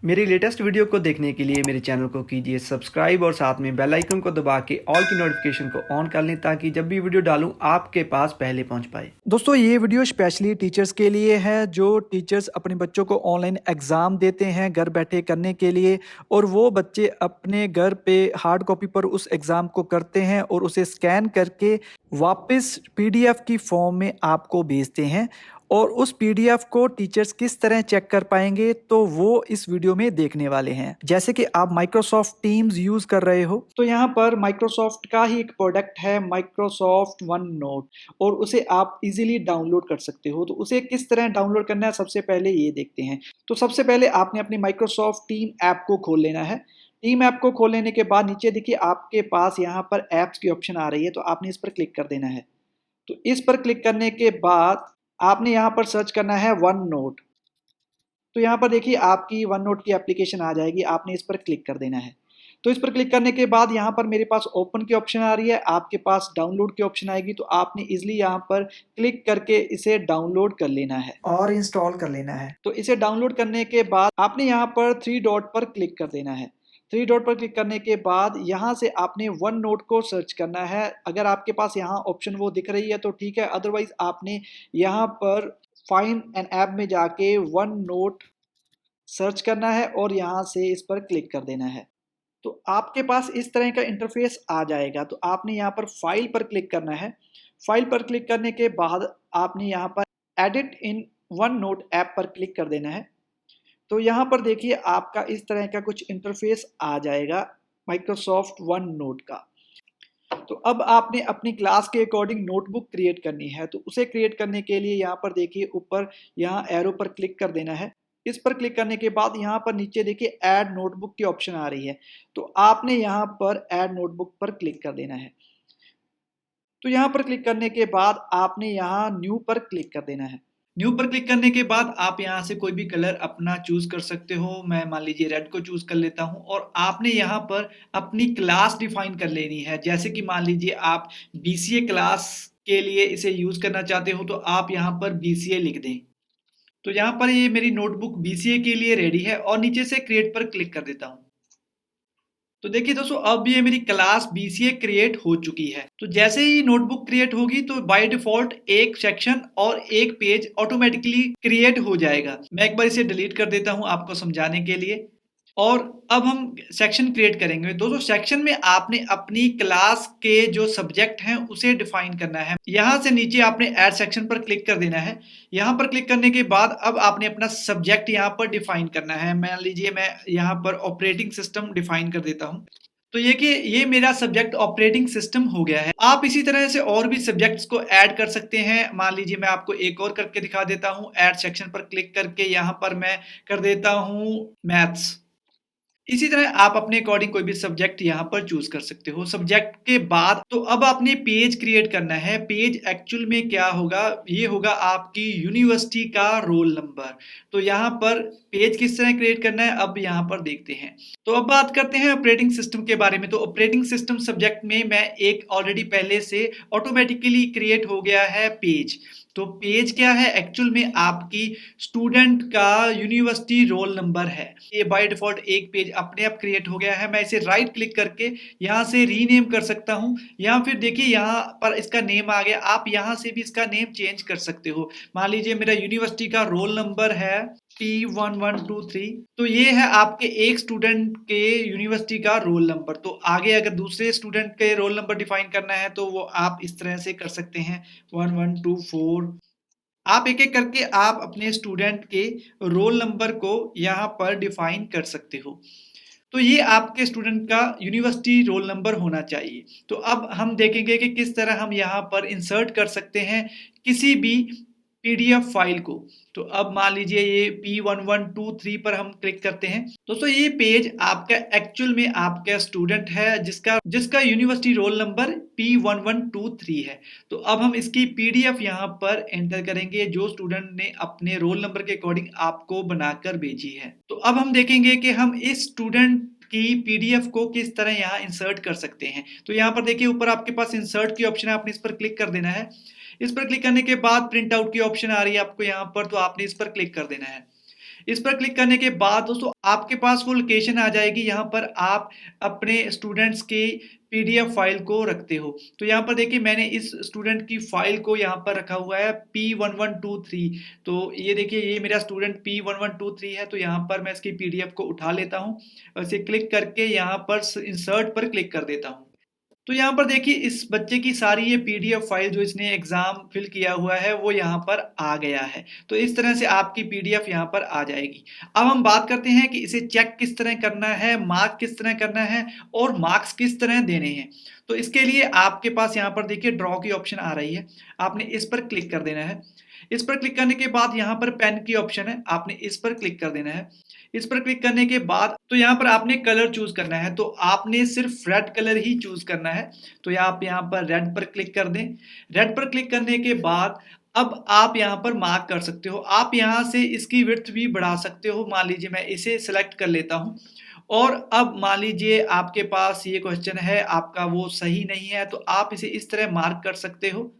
मेरी latest video को देखने के लिए मेरे चैनल को कीजिए सब्सक्राइब और साथ में बेल आइकन को दबा के ऑल की नोटिफिकेशन को ऑन कर लें ताकि जब भी वीडियो डालूं आपके पास पहले पहुंच पाए। दोस्तों ये वीडियो स्पेशली टीचर्स के लिए है जो टीचर्स अपने बच्चों को ऑनलाइन एग्जाम देते हैं घर बैठे करने के लिए, और वो बच्चे अपने घर पे हार्ड कॉपी पर उस एग्जाम को करते हैं और उसे स्कैन करके वापस पीडीएफ की फॉर्म में आपको भेजते हैं। और उस पीडीएफ को टीचर्स किस तरह चेक कर पाएंगे तो वो इस वीडियो में देखने वाले हैं। जैसे कि आप माइक्रोसॉफ्ट टीम्स यूज कर रहे हो तो यहाँ पर माइक्रोसॉफ्ट का ही एक प्रोडक्ट है माइक्रोसॉफ्ट वन नोट, और उसे आप इजीली डाउनलोड कर सकते हो। तो उसे किस तरह डाउनलोड करना है सबसे पहले ये देखते हैं। तो सबसे पहले आपने अपनी माइक्रोसॉफ्ट टीम ऐप को खोल लेना है। टीम ऐप को खोल लेने के बाद नीचे देखिए आपके पास यहाँ पर ऐप्स की ऑप्शन आ रही है, तो आपने इस पर क्लिक कर देना है। तो इस पर क्लिक करने के बाद आपने यहाँ पर सर्च करना है वन नोट। तो यहाँ पर देखिए आपकी वन नोट की एप्लीकेशन आ जाएगी, आपने इस पर क्लिक कर देना है। तो इस पर क्लिक करने के बाद यहाँ पर मेरे पास ओपन की ऑप्शन आ रही है, आपके पास डाउनलोड की ऑप्शन आएगी। तो आपने इजिली यहाँ पर क्लिक करके इसे डाउनलोड कर लेना है और इंस्टॉल कर लेना है। तो इसे डाउनलोड करने के बाद आपने यहाँ पर थ्री डॉट पर क्लिक कर देना है। थ्री डॉट पर क्लिक करने के बाद यहाँ से आपने वन नोट को सर्च करना है। अगर आपके पास यहाँ ऑप्शन वो दिख रही है तो ठीक है, अदरवाइज आपने यहाँ पर फाइंड एन ऐप में जाके वन नोट सर्च करना है और यहाँ से इस पर क्लिक कर देना है। तो आपके पास इस तरह का इंटरफेस आ जाएगा। तो आपने यहाँ पर फाइल पर क्लिक करना है। फाइल पर क्लिक करने के बाद आपने यहाँ पर edit in one note app पर क्लिक कर देना है। तो यहाँ पर देखिए आपका इस तरह का कुछ इंटरफेस आ जाएगा माइक्रोसॉफ्ट वन नोट का। तो अब आपने अपनी क्लास के अकॉर्डिंग नोटबुक क्रिएट करनी है। तो उसे क्रिएट करने के लिए यहाँ पर देखिए ऊपर यहाँ एरो पर क्लिक कर देना है। इस पर क्लिक करने के बाद यहाँ पर नीचे देखिए ऐड नोटबुक की ऑप्शन आ रही है। तो आपने यहाँ पर ऐड नोटबुक पर क्लिक कर देना है। तो यहाँ पर क्लिक करने के बाद आपने यहाँ न्यू पर क्लिक कर देना है। न्यू पर क्लिक करने के बाद आप यहाँ से कोई भी कलर अपना चूज कर सकते हो। मैं मान लीजिए रेड को चूज कर लेता हूँ, और आपने यहाँ पर अपनी क्लास डिफाइन कर लेनी है। जैसे कि मान लीजिए आप बीसीए क्लास के लिए इसे यूज करना चाहते हो तो आप यहाँ पर बीसीए लिख दें। तो यहाँ पर ये मेरी नोटबुक बीसीए के लिए रेडी है और नीचे से क्रिएट पर क्लिक कर देता हूँ। तो देखिए दोस्तों अब ये मेरी क्लास बीसीए क्रिएट हो चुकी है। तो जैसे ही नोटबुक क्रिएट होगी तो बाय डिफॉल्ट एक सेक्शन और एक पेज ऑटोमेटिकली क्रिएट हो जाएगा। मैं एक बार इसे डिलीट कर देता हूं आपको समझाने के लिए। और अब हम सेक्शन क्रिएट करेंगे। दोस्तों सेक्शन में आपने अपनी क्लास के जो सब्जेक्ट हैं उसे डिफाइन करना है। यहां से नीचे आपने ऐड सेक्शन पर क्लिक कर देना है। यहां पर क्लिक करने के बाद अब आपने अपना सब्जेक्ट यहां पर डिफाइन करना है। मान लीजिए मैं यहां पर ऑपरेटिंग सिस्टम डिफाइन कर देता हूं। तो ये कि ये मेरा सब्जेक्ट ऑपरेटिंग सिस्टम हो गया है। आप इसी तरह से और भी सब्जेक्ट्स को ऐड कर सकते हैं। मान लीजिए मैं आपको एक और करके दिखा देता हूं। ऐड सेक्शन पर क्लिक करके यहां पर मैं कर देता हूं मैथ्स। इसी तरह आप अपने अकॉर्डिंग कोई भी सब्जेक्ट यहाँ पर चूज कर सकते हो। सब्जेक्ट के बाद तो अब आपने पेज क्रिएट करना है। पेज एक्चुअल में क्या होगा, ये होगा आपकी यूनिवर्सिटी का रोल नंबर। तो यहाँ पर पेज किस तरह क्रिएट करना है अब यहाँ पर देखते हैं। तो अब बात करते हैं ऑपरेटिंग सिस्टम के बारे में। तो ऑपरेटिंग सिस्टम सब्जेक्ट में मैं एक ऑलरेडी पहले से ऑटोमेटिकली क्रिएट हो गया है पेज। तो पेज क्या है, एक्चुअल में आपकी स्टूडेंट का यूनिवर्सिटी रोल नंबर है। ये बाय डिफॉल्ट एक पेज अपने आप क्रिएट हो गया है। मैं इसे राइट क्लिक करके यहाँ से रीनेम कर सकता हूँ, या फिर देखिए यहाँ पर इसका नेम आ गया। आप यहाँ से भी इसका नेम चेंज कर सकते हो। मान लीजिए मेरा यूनिवर्सिटी का रोल नंबर है P1123। तो ये है आपके एक स्टूडेंट के यूनिवर्सिटी का रोल नंबर। तो आगे अगर दूसरे स्टूडेंट के रोल नंबर डिफाइन करना है तो वो आप इस तरह से कर सकते हैं 1124। आप एक एक करके आप अपने स्टूडेंट के रोल नंबर को यहाँ पर डिफाइन कर सकते हो। तो ये आपके स्टूडेंट का यूनिवर्सिटी रोल नंबर होना चाहिए। तो अब हम देखेंगे कि किस तरह हम यहाँ पर इंसर्ट कर सकते हैं किसी भी पीडीएफ फाइल को। तो अब मान लीजिए ये P1123 पर हम क्लिक करते हैं। दोस्तों ये पेज आपका एक्चुअल में आपका स्टूडेंट है जिसका जिसका यूनिवर्सिटी रोल नंबर P1123 है। तो अब हम इसकी पीडीएफ यहाँ पर एंटर करेंगे जो स्टूडेंट ने अपने रोल नंबर के अकॉर्डिंग आपको बनाकर भेजी है। तो अब हम देखेंगे कि हम इस स्टूडेंट की पीडीएफ को किस तरह यहाँ इंसर्ट कर सकते हैं। तो यहाँ पर देखिए ऊपर आपके पास इंसर्ट की ऑप्शन है, आपने इस पर क्लिक कर देना है। इस पर क्लिक करने के बाद प्रिंट आउट की ऑप्शन आ रही है आपको यहाँ पर, तो आपने इस पर क्लिक कर देना है। इस पर क्लिक करने के बाद दोस्तों आपके पास वो लोकेशन आ जाएगी, यहाँ पर आप अपने स्टूडेंट्स की पीडीएफ फाइल को रखते हो। तो यहाँ पर देखिए मैंने इस स्टूडेंट की फाइल को यहाँ पर रखा हुआ है P1123। तो ये देखिए ये मेरा स्टूडेंट P1123 है। तो यहाँ पर मैं इसकी पीडीएफ को उठा लेता हूँ और इसे क्लिक करके यहाँ पर इंसर्ट पर क्लिक कर देता हूँ। तो यहाँ पर देखिए इस बच्चे की सारी ये पीडीएफ फाइल जो इसने एग्जाम फिल किया हुआ है वो यहाँ पर आ गया है। तो इस तरह से आपकी पीडीएफ यहाँ पर आ जाएगी। अब हम बात करते हैं कि इसे चेक किस तरह करना है, मार्क किस तरह करना है और मार्क्स किस तरह देने हैं। तो इसके लिए आपके पास यहाँ पर देखिए ड्रॉ की ऑप्शन आ रही है, आपने इस पर क्लिक कर देना है। इस पर क्लिक करने के बाद यहाँ पर पेन की ऑप्शन है, आपने इस पर क्लिक कर देना है। इस पर क्लिक करने के बाद तो यहाँ पर आपने कलर चूज करना है, तो आपने सिर्फ रेड कलर ही चूज करना है। तो आप यहाँ पर रेड पर क्लिक कर दें। रेड पर क्लिक करने के बाद अब आप यहाँ पर मार्क कर सकते हो। आप यहाँ से इसकी विड्थ भी बढ़ा सकते हो। मान लीजिए मैं इसे सिलेक्ट कर लेता हूँ और अब मान लीजिए आपके पास ये क्वेश्चन है आपका वो सही नहीं है, तो आप इसे इस तरह मार्क कर सकते हो।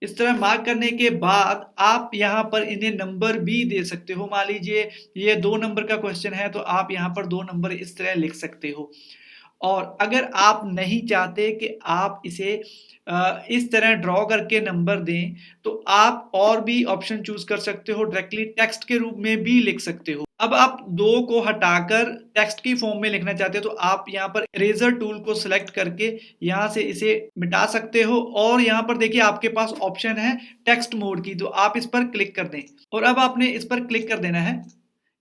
इस तरह मार्क करने के बाद आप यहाँ पर इन्हें नंबर भी दे सकते हो। मान लीजिए ये 2 नंबर का क्वेश्चन है, तो आप यहाँ पर 2 नंबर इस तरह लिख सकते हो। और अगर आप नहीं चाहते कि आप इसे इस तरह ड्रॉ करके नंबर दें, तो आप और भी ऑप्शन चूज कर सकते हो, डायरेक्टली टेक्स्ट के रूप में भी लिख सकते हो। अब आप 2 को हटाकर टेक्स्ट की फॉर्म में लिखना चाहते हो, तो आप यहाँ पर इरेजर टूल को सिलेक्ट करके यहाँ से इसे मिटा सकते हो। और यहाँ पर देखिए आपके पास ऑप्शन है टेक्स्ट मोड की, तो आप इस पर क्लिक कर दें और अब आपने इस पर क्लिक कर देना है।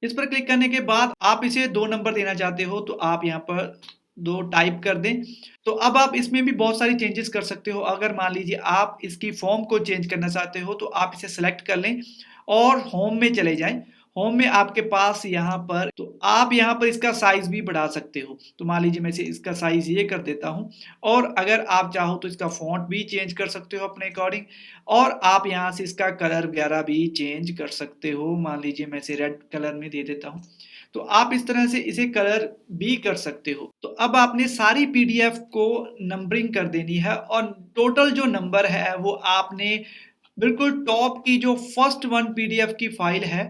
इस पर क्लिक करने के बाद आप इसे 2 नंबर देना चाहते हो, तो आप यहाँ पर 2 टाइप कर दें। तो अब आप इसमें भी बहुत सारी चेंजेस कर सकते हो। अगर मान लीजिए आप इसकी फॉर्म को चेंज करना चाहते हो, तो आप इसे सेलेक्ट कर लें और होम में चले जाएं। होम में आपके पास यहाँ पर तो आप यहाँ पर इसका साइज भी बढ़ा सकते हो। तो मान लीजिए मैं इसे इसका साइज ये कर देता हूँ और अगर आप चाहो तो इसका फॉन्ट भी चेंज कर सकते हो अपने अकॉर्डिंग। और आप यहाँ से इसका कलर वगैरह भी चेंज कर सकते हो। मान लीजिए मैं इसे रेड कलर में दे देता हूँ, तो आप इस तरह से इसे कलर भी कर सकते हो। तो अब आपने सारी पीडीएफ को नंबरिंग कर देनी है और टोटल जो नंबर है वो आपने बिल्कुल टॉप की जो फर्स्ट 1 पीडीएफ की फाइल है,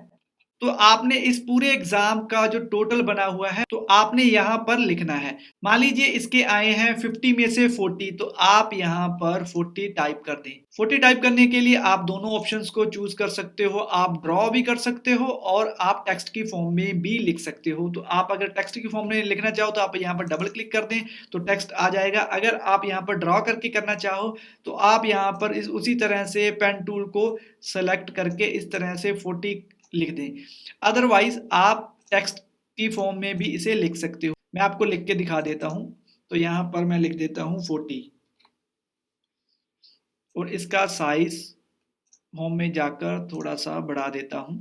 तो आपने इस पूरे एग्जाम का जो टोटल बना हुआ है तो आपने यहाँ पर लिखना है। मान लीजिए इसके आए हैं 50 में से 40, तो आप यहाँ पर 40 टाइप कर दें। 40 टाइप करने के लिए आप दोनों ऑप्शंस को चूज कर सकते हो, आप ड्रॉ भी कर सकते हो और आप टेक्स्ट की फॉर्म में भी लिख सकते हो। तो आप अगर टेक्स्ट की फॉर्म में लिखना चाहो तो आप यहाँ पर डबल क्लिक कर दें तो टेक्स्ट आ जाएगा। अगर आप यहाँ पर ड्रॉ करके करना चाहो तो आप यहाँ पर उसी तरह से पेन टूल को सेलेक्ट करके इस तरह से 40 लिख दें। अदरवाइज आप टेक्स्ट की फॉर्म में भी इसे लिख सकते हो। मैं आपको लिख के दिखा देता हूं। तो यहां पर मैं लिख देता हूं 40 और इसका साइज होम में जाकर थोड़ा सा बढ़ा देता हूं।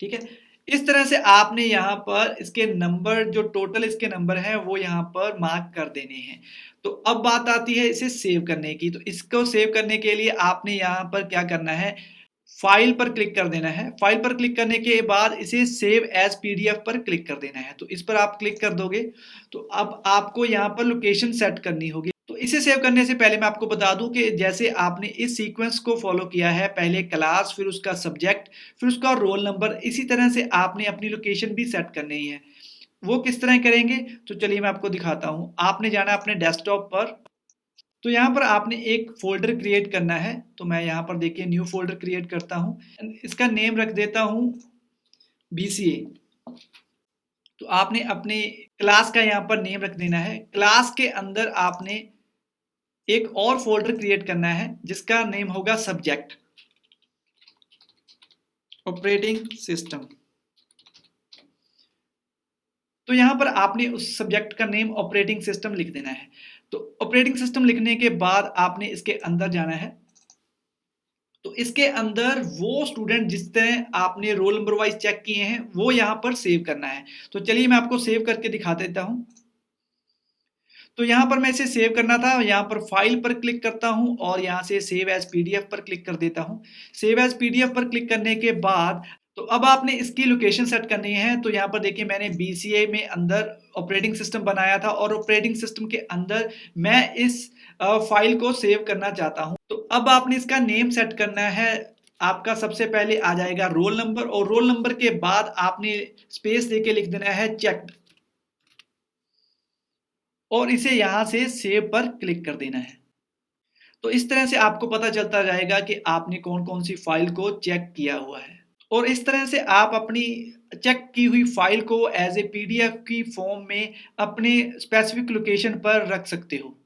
ठीक है, इस तरह से आपने यहाँ पर इसके नंबर जो टोटल इसके नंबर हैं वो यहाँ पर मार्क कर देने हैं। तो अब बात आती है इसे सेव करने की। तो इसको सेव करने के लिए आपने यहाँ पर क्या करना है, फाइल पर क्लिक कर देना है। फाइल पर क्लिक करने के बाद इसे सेव एज पीडीएफ पर क्लिक कर देना है। तो इस पर आप क्लिक कर दोगे तो अब आपको यहाँ पर लोकेशन सेट करनी होगी। तो इसे सेव करने से पहले मैं आपको बता दूं कि जैसे आपने इस सीक्वेंस को फॉलो किया है, पहले क्लास, फिर उसका सब्जेक्ट, फिर उसका रोल नंबर, इसी तरह से आपने अपनी लोकेशन भी सेट करनी है। वो किस तरह करेंगे तो चलिए मैं आपको दिखाता हूँ। आपने जाना अपने डेस्कटॉप पर, तो यहाँ पर आपने एक फोल्डर क्रिएट करना है। तो मैं यहाँ पर देखिए न्यू फोल्डर क्रिएट करता हूँ, इसका नेम रख देता हूँ BCA। तो आपने अपने क्लास का यहाँ पर नेम रख देना है। क्लास के अंदर आपने एक और फोल्डर क्रिएट करना है जिसका नेम होगा सब्जेक्ट ऑपरेटिंग सिस्टम। तो यहाँ पर आपने उस सब्जेक्ट का नेम ऑपरेटिंग सिस्टम लिख देना है। तो ऑपरेटिंग सिस्टम लिखने के बाद आपने इसके अंदर जाना है। तो इसके अंदर वो स्टूडेंट जिस तरह आपने रोल नंबर वाइज चेक किए हैं वो यहाँ पर सेव करना है। तो चलिए मैं आपको सेव करके दिखा देता हूँ। तो यहाँ पर मैं इसे सेव करना था, यहाँ पर फाइल पर क्लिक करता हूँ और यहाँ से सेव एज पीडीएफ पर क्लिक कर देता हूँ। सेव एज पीडीएफ पर क्लिक करने के बाद तो अब आपने इसकी लोकेशन सेट करनी है। तो यहाँ पर देखिए मैंने BCA में अंदर ऑपरेटिंग सिस्टम बनाया था और ऑपरेटिंग सिस्टम के अंदर मैं इस फाइल को सेव करना चाहता हूँ। तो अब आपने इसका नेम सेट करना है आपका सबसे पहले आ जाएगा रोल नंबर और रोल नंबर के बाद आपने स्पेस देके लिख देना है चेक्ड और इसे यहां से सेव पर क्लिक कर देना है। तो इस तरह से आपको पता चलता जाएगा कि आपने कौन कौन सी फाइल को चेक किया हुआ है और इस तरह से आप अपनी चेक की हुई फाइल को एज ए पीडीएफ की फॉर्म में अपने स्पेसिफिक लोकेशन पर रख सकते हो।